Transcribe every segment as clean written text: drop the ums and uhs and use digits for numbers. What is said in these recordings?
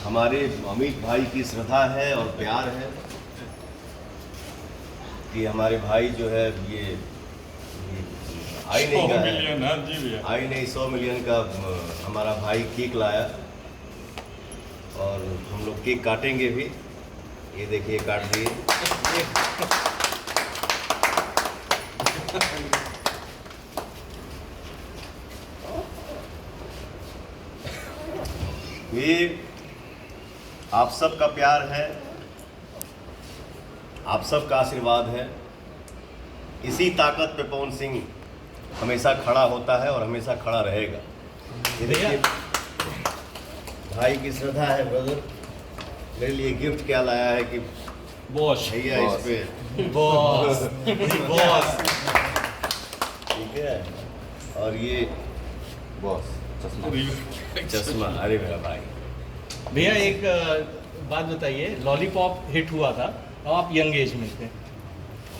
हमारे अमित भाई की श्रद्धा है और प्यार है कि हमारे भाई जो है ये आई नहीं का है, आई नहीं 100 मिलियन का हमारा भाई केक लाया और हम लोग केक काटेंगे भी। ये देखिए काट दिए। ये आप सबका प्यार है, आप सबका आशीर्वाद है। इसी ताकत पे पवन सिंह हमेशा खड़ा होता है और हमेशा खड़ा रहेगा। ये देखिए भाई की श्रद्धा है। ब्रदर मेरे लिए गिफ्ट क्या लाया है कि बॉस भैया इस पे बॉस बॉस ठीक है। और ये बॉस चश्मा, अरे मेरा भाई। भैया एक बात बताइए, लॉलीपॉप हिट हुआ था अब आप यंग एज में थे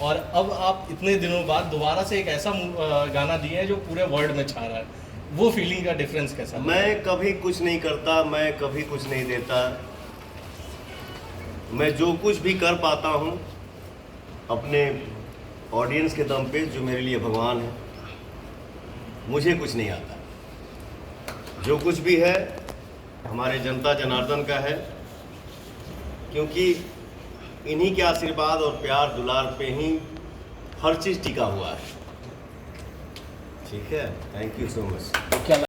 और अब आप इतने दिनों बाद दोबारा से एक ऐसा गाना दिए हैं जो पूरे वर्ल्ड में छा रहा है, वो फीलिंग का डिफरेंस कैसा? मैं कभी कुछ नहीं करता, मैं कभी कुछ नहीं देता। मैं जो कुछ भी कर पाता हूँ अपने ऑडियंस के दम पे, जो मेरे लिए भगवान है। मुझे कुछ नहीं आता, जो कुछ भी है हमारे जनता जनार्दन का है, क्योंकि इन्हीं के आशीर्वाद और प्यार दुलार पे ही हर चीज़ टिका हुआ है। ठीक है, थैंक यू सो मच।